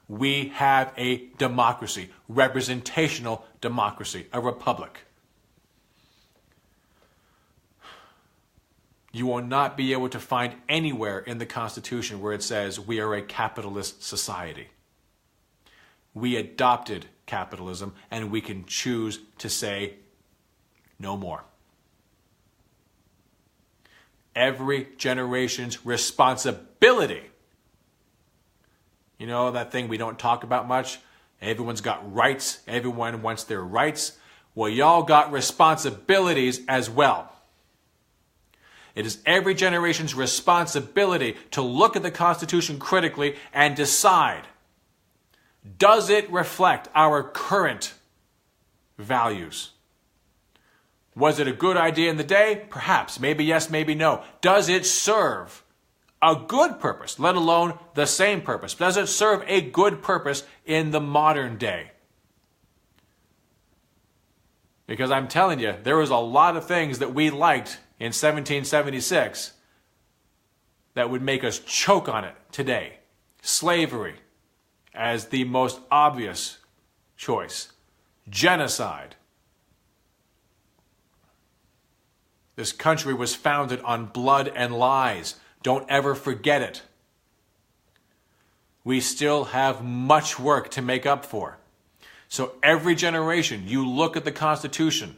We have a democracy, representational democracy, a republic. You will not be able to find anywhere in the Constitution where it says we are a capitalist society. We adopted capitalism, and we can choose to say no more. Every generation's responsibility. You know that thing we don't talk about much? Everyone's got rights. Everyone wants their rights. Well, y'all got responsibilities as well. It is every generation's responsibility to look at the Constitution critically and decide, does it reflect our current values? Was it a good idea in the day? Perhaps. Maybe yes, maybe no. Does it serve a good purpose, let alone the same purpose? Does it serve a good purpose in the modern day? Because I'm telling you, there was a lot of things that we liked in 1776 that would make us choke on it today. Slavery as the most obvious choice. Genocide. This country was founded on blood and lies. Don't ever forget it. We still have much work to make up for. So every generation, you look at the Constitution.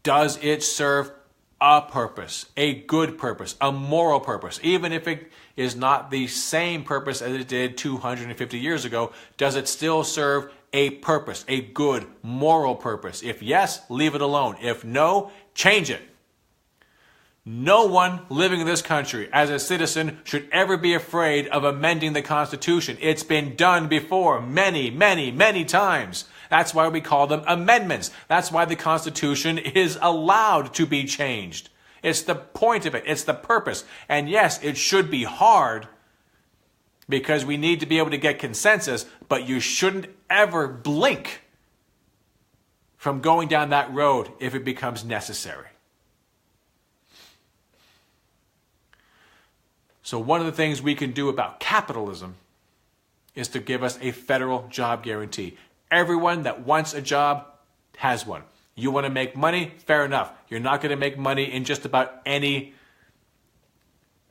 Does it serve a purpose, a good purpose, a moral purpose? Even if it is not the same purpose as it did 250 years ago, does it still serve a purpose, a good moral purpose? If yes, leave it alone. If no, change it. No one living in this country as a citizen should ever be afraid of amending the Constitution. It's been done before many, many, many times. That's why we call them amendments. That's why the Constitution is allowed to be changed. It's the point of it. It's the purpose. And yes, it should be hard because we need to be able to get consensus, but you shouldn't ever blink from going down that road if it becomes necessary. So one of the things we can do about capitalism is to give us a federal job guarantee. Everyone that wants a job has one. You want to make money? Fair enough. You're not going to make money in just about any,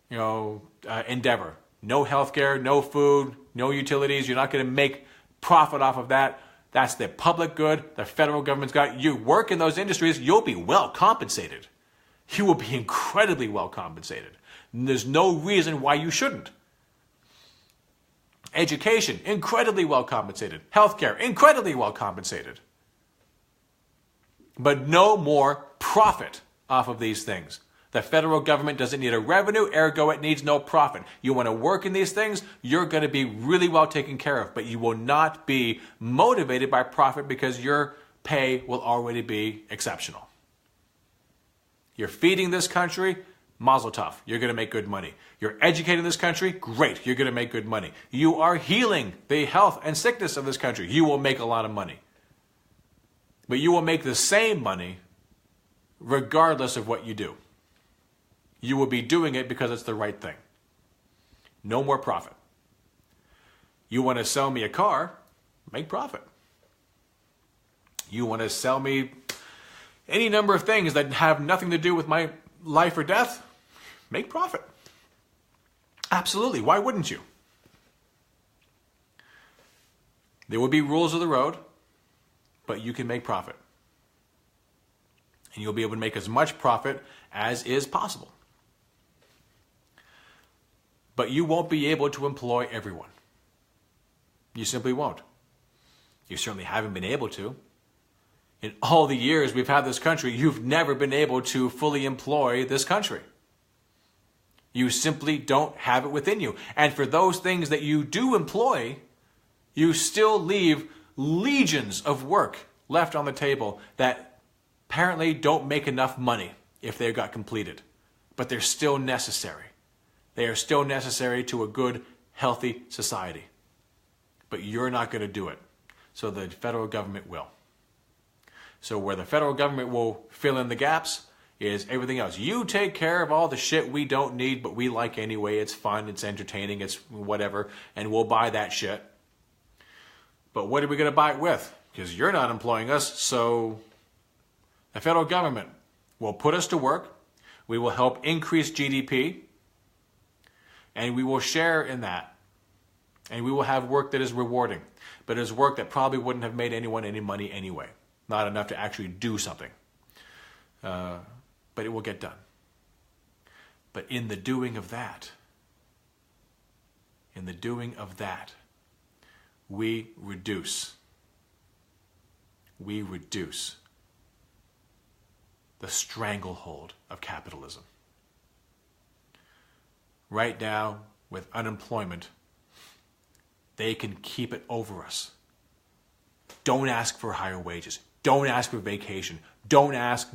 endeavor. No healthcare, no food, no utilities. You're not going to make profit off of that. That's the public good. The federal government's got you. Work in those industries, you'll be well compensated. You will be incredibly well compensated. And there's no reason why you shouldn't. Education, incredibly well compensated. Healthcare, incredibly well compensated. But no more profit off of these things. The federal government doesn't need a revenue, ergo it needs no profit. You want to work in these things, you're going to be really well taken care of, but you will not be motivated by profit because your pay will already be exceptional. You're feeding this country, mazel tov, you're going to make good money. You're educating this country, great, you're going to make good money. You are healing the health and sickness of this country, you will make a lot of money. But you will make the same money regardless of what you do. You will be doing it because it's the right thing. No more profit. You want to sell me a car, make profit. You want to sell me any number of things that have nothing to do with my life or death, make profit. Absolutely. Why wouldn't you? There will be rules of the road, but you can make profit. And you'll be able to make as much profit as is possible. But you won't be able to employ everyone. You simply won't. You certainly haven't been able to. In all the years we've had this country, you've never been able to fully employ this country. You simply don't have it within you. And for those things that you do employ, you still leave legions of work left on the table that apparently don't make enough money if they got completed. But they're still necessary. They are still necessary to a good, healthy society. But you're not going to do it. So the federal government will. So where the federal government will fill in the gaps is everything else. You take care of all the shit we don't need, but we like anyway. It's fun, it's entertaining, it's whatever, and we'll buy that shit. But what are we going to buy it with? Because you're not employing us, so the federal government will put us to work. We will help increase GDP. And we will share in that. And we will have work that is rewarding. But it is work that probably wouldn't have made anyone any money anyway. Not enough to actually do something. But it will get done. But in the doing of that, we reduce the stranglehold of capitalism. Right now, with unemployment, they can keep it over us. Don't ask for higher wages. Don't ask for vacation. Don't ask,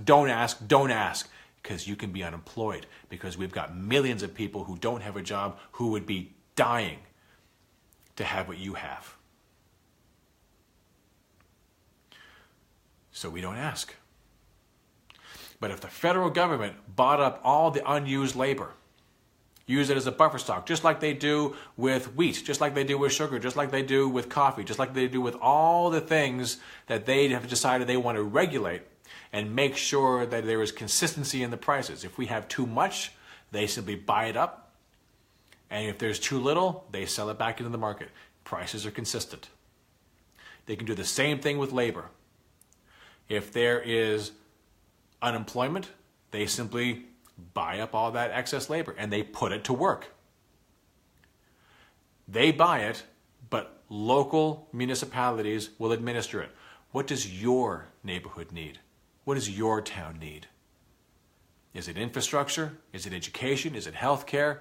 because you can be unemployed, because we've got millions of people who don't have a job who would be dying to have what you have. So we don't ask. But if the federal government bought up all the unused labor, use it as a buffer stock, just like they do with wheat, just like they do with sugar, just like they do with coffee, just like they do with all the things that they have decided they want to regulate and make sure that there is consistency in the prices. If we have too much, they simply buy it up. And if there's too little, they sell it back into the market. Prices are consistent. They can do the same thing with labor. If there is unemployment, they simply buy up all that excess labor and they put it to work. They buy it, but local municipalities will administer it. What does your neighborhood need? What does your town need? Is it infrastructure? Is it education? Is it healthcare?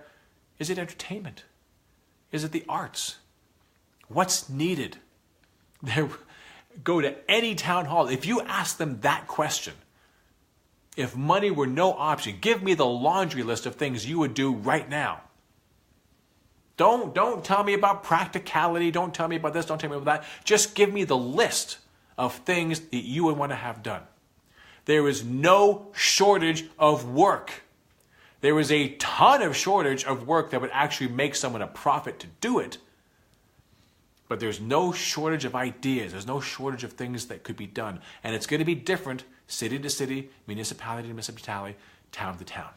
Is it entertainment? Is it the arts? What's needed? Go to any town hall. If you ask them that question, if money were no option, give me the laundry list of things you would do right now. Don't tell me about practicality. Don't tell me about this. Don't tell me about that. Just give me the list of things that you would want to have done. There is no shortage of work. There is a ton of shortage of work that would actually make someone a profit to do it. But there's no shortage of ideas. There's no shortage of things that could be done. And it's going to be different city to city, municipality to municipality, town to town.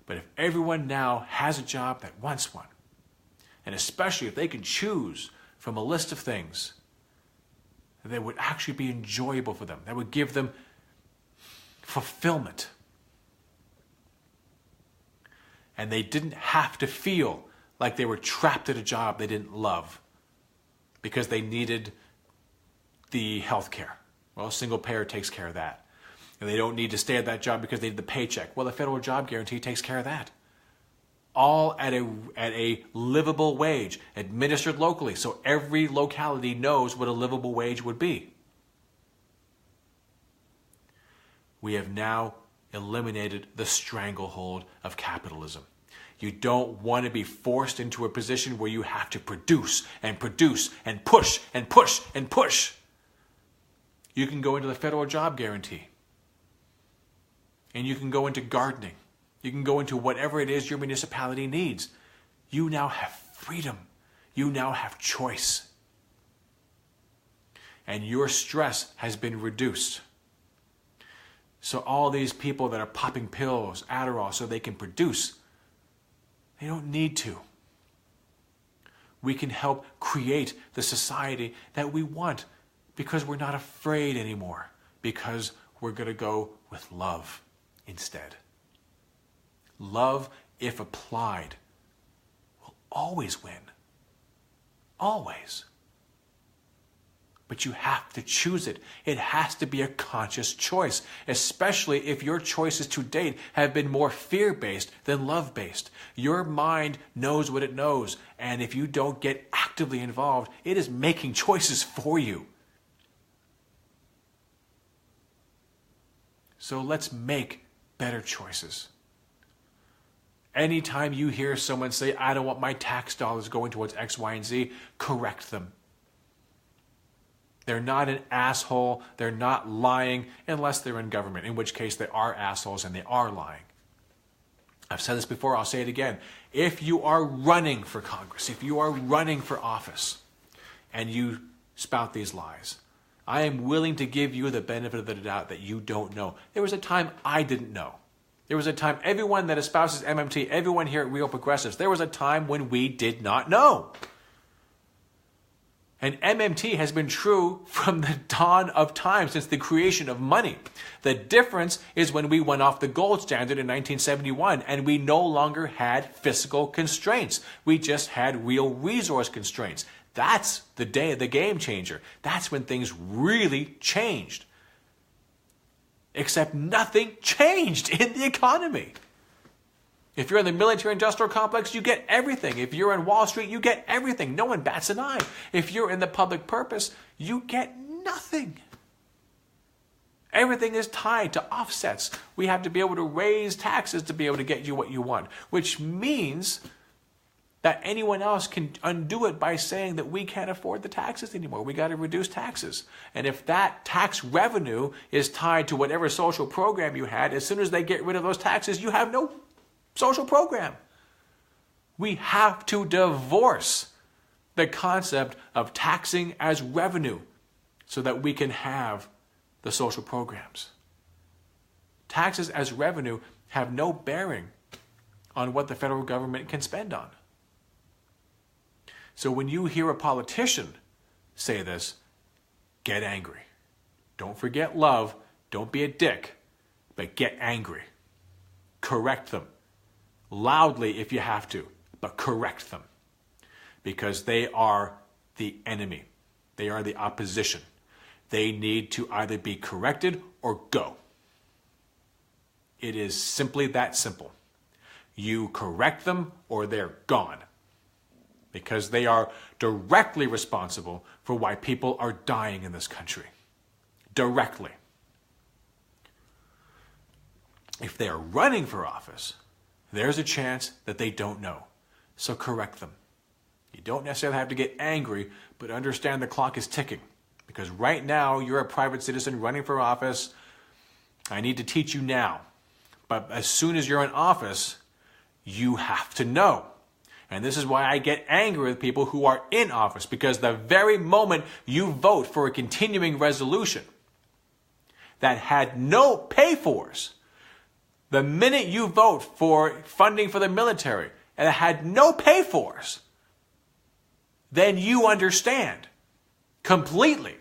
But if everyone now has a job that wants one, and especially if they can choose from a list of things that would actually be enjoyable for them, that would give them fulfillment, and they didn't have to feel like they were trapped at a job they didn't love because they needed the health care. Well, single payer takes care of that. And they don't need to stay at that job because they need the paycheck. Well, the federal job guarantee takes care of that. All at a livable wage, administered locally, so every locality knows what a livable wage would be. We have now eliminated the stranglehold of capitalism. You don't want to be forced into a position where you have to produce and produce and push and push and push. You can go into the federal job guarantee. And you can go into gardening. You can go into whatever it is your municipality needs. You now have freedom. You now have choice. And your stress has been reduced. So all these people that are popping pills, Adderall, so they can produce, they don't need to. We can help create the society that we want because we're not afraid anymore, because we're going to go with love instead. Love, if applied, will always win. Always. But you have to choose it. It has to be a conscious choice, especially if your choices to date have been more fear-based than love-based. Your mind knows what it knows, and if you don't get actively involved, it is making choices for you. So let's make better choices. Anytime you hear someone say, I don't want my tax dollars going towards X, Y, and Z, correct them. They're not an asshole. They're not lying unless they're in government, in which case they are assholes and they are lying. I've said this before, I'll say it again. If you are running for Congress, if you are running for office, and you spout these lies, I am willing to give you the benefit of the doubt that you don't know. There was a time I didn't know. There was a time, everyone that espouses MMT, everyone here at Real Progressives, there was a time when we did not know. And MMT has been true from the dawn of time, since the creation of money. The difference is when we went off the gold standard in 1971 and we no longer had fiscal constraints. We just had real resource constraints. That's the day of the game changer. That's when things really changed. Except nothing changed in the economy. If you're in the military-industrial complex, you get everything. If you're on Wall Street, you get everything. No one bats an eye. If you're in the public purpose, you get nothing. Everything is tied to offsets. We have to be able to raise taxes to be able to get you what you want, which means that anyone else can undo it by saying that we can't afford the taxes anymore. We got to reduce taxes. And if that tax revenue is tied to whatever social program you had, as soon as they get rid of those taxes, you have no social program. We have to divorce the concept of taxing as revenue so that we can have the social programs. Taxes as revenue have no bearing on what the federal government can spend on. So when you hear a politician say this, get angry. Don't forget love. Don't be a dick, but get angry. Correct them. Loudly if you have to, but correct them. Because they are the enemy. They are the opposition. They need to either be corrected or go. It is simply that simple. You correct them or they're gone. Because they are directly responsible for why people are dying in this country. Directly. If they are running for office, there's a chance that they don't know. So correct them. You don't necessarily have to get angry, but understand the clock is ticking. Because right now, you're a private citizen running for office. I need to teach you now. But as soon as you're in office, you have to know. And this is why I get angry with people who are in office, because the very moment you vote for a continuing resolution that had no pay-fors, the minute you vote for funding for the military and it had no pay-fors, then you understand completely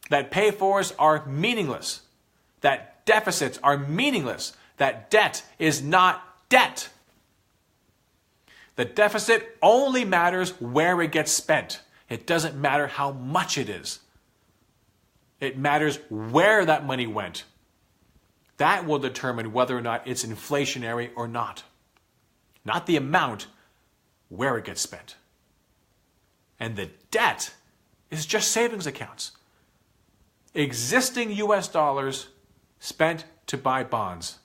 that pay-fors are meaningless, that deficits are meaningless, that debt is not debt. The deficit only matters where it gets spent. It doesn't matter how much it is. It matters where that money went. That will determine whether or not it's inflationary or not. Not the amount, where it gets spent. And the debt is just savings accounts. Existing US dollars spent to buy bonds.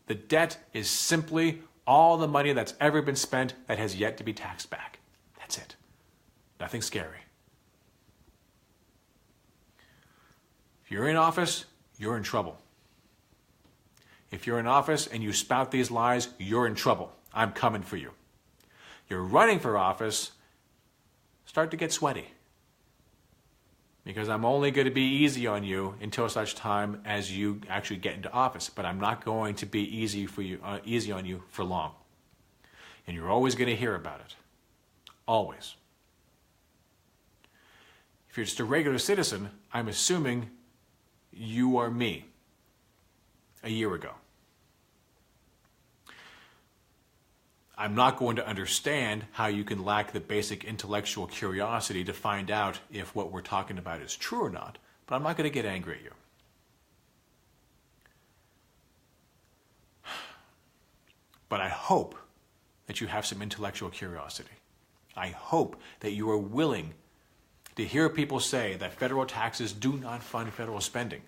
The debt is simply all the money that's ever been spent that has yet to be taxed back. That's it. Nothing scary. If you're in office, you're in trouble. If you're in office and you spout these lies, you're in trouble. I'm coming for you. You're running for office, start to get sweaty. Because I'm only going to be easy on you until such time as you actually get into office. But I'm not going to be easy on you for long. And you're always going to hear about it. Always. If you're just a regular citizen, I'm assuming you are me a year ago. I'm not going to understand how you can lack the basic intellectual curiosity to find out if what we're talking about is true or not, but I'm not going to get angry at you. But I hope that you have some intellectual curiosity. I hope that you are willing to hear people say that federal taxes do not fund federal spending.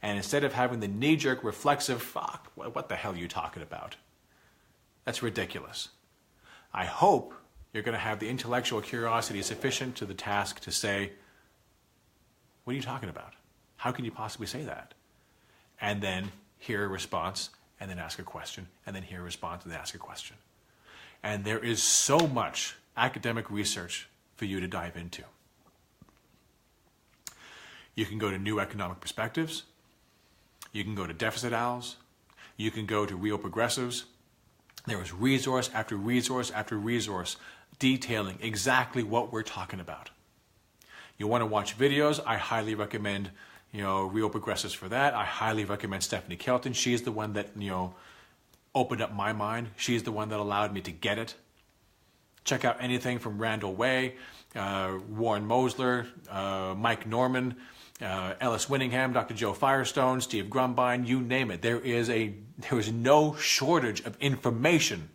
And instead of having the knee-jerk reflexive, fuck, what the hell are you talking about? That's ridiculous. I hope you're going to have the intellectual curiosity sufficient to the task to say, what are you talking about? How can you possibly say that? And then hear a response, and then ask a question, and then hear a response, and then ask a question. And there is so much academic research for you to dive into. You can go to New Economic Perspectives. You can go to Deficit Owls. You can go to Real Progressives. There is resource after resource after resource detailing exactly what we're talking about. You want to watch videos? I highly recommend, Real Progressives for that. I highly recommend Stephanie Kelton. She's the one that, opened up my mind. She's the one that allowed me to get it. Check out anything from Randall Way, Warren Mosler, Mike Norman, Ellis Winningham, Dr. Joe Firestone, Steve Grumbine, you name it. There is no shortage of information.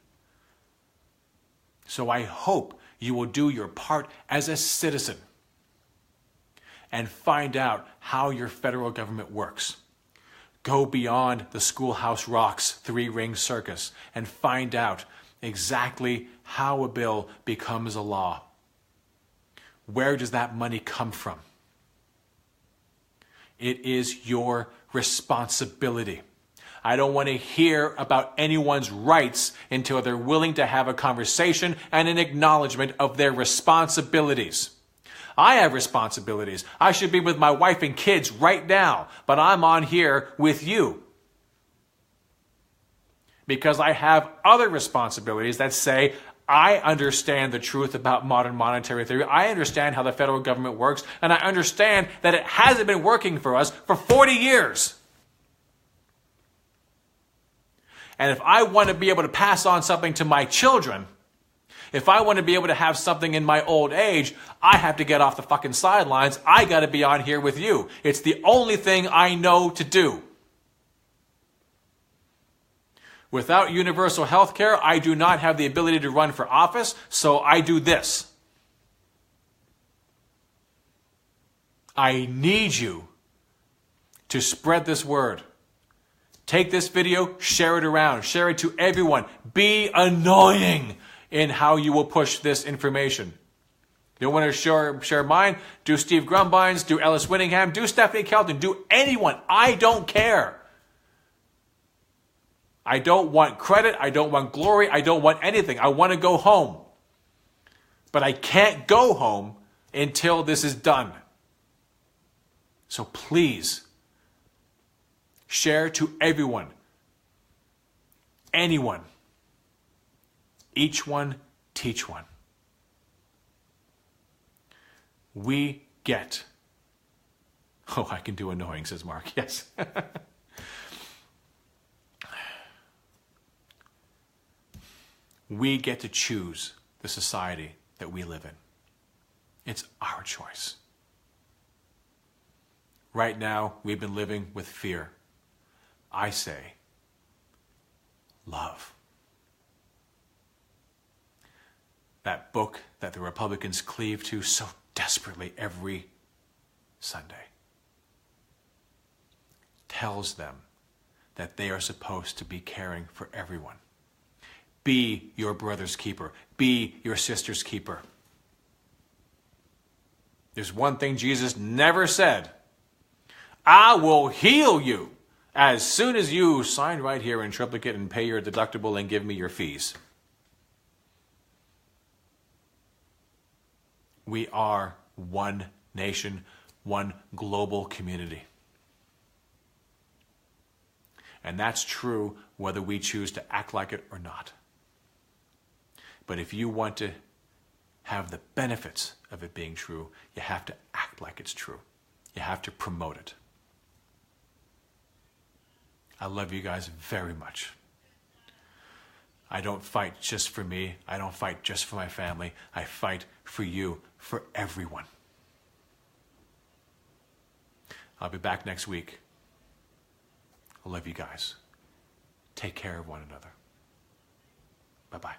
So I hope you will do your part as a citizen and find out how your federal government works. Go beyond the Schoolhouse Rock's three-ring circus and find out exactly how a bill becomes a law. Where does that money come from? It is your responsibility. I don't want to hear about anyone's rights until they're willing to have a conversation and an acknowledgement of their responsibilities. I have responsibilities. I should be with my wife and kids right now, but I'm on here with you. Because I have other responsibilities that say, I understand the truth about modern monetary theory. I understand how the federal government works, and I understand that it hasn't been working for us for 40 years. And if I want to be able to pass on something to my children, if I want to be able to have something in my old age, I have to get off the fucking sidelines. I got to be on here with you. It's the only thing I know to do. Without universal health care, I do not have the ability to run for office, so I do this. I need you to spread this word. Take this video, share it around, share it to everyone. Be annoying in how you will push this information. You want to share mine? Do Steve Grumbine's, do Ellis Winningham, do Stephanie Kelton, do anyone. I don't care. I don't want credit. I don't want glory. I don't want anything. I want to go home. But I can't go home until this is done. So please, share to everyone, anyone, each one, teach one. We get, oh, I can do annoying, says Mark, yes. We get to choose the society that we live in. It's our choice. Right now, we've been living with fear. I say, love. That book that the Republicans cleave to so desperately every Sunday tells them that they are supposed to be caring for everyone. Be your brother's keeper. Be your sister's keeper. There's one thing Jesus never said. I will heal you as soon as you sign right here in triplicate and pay your deductible and give me your fees. We are one nation, one global community. And that's true whether we choose to act like it or not. But if you want to have the benefits of it being true, you have to act like it's true. You have to promote it. I love you guys very much. I don't fight just for me. I don't fight just for my family. I fight for you, for everyone. I'll be back next week. I love you guys. Take care of one another. Bye-bye.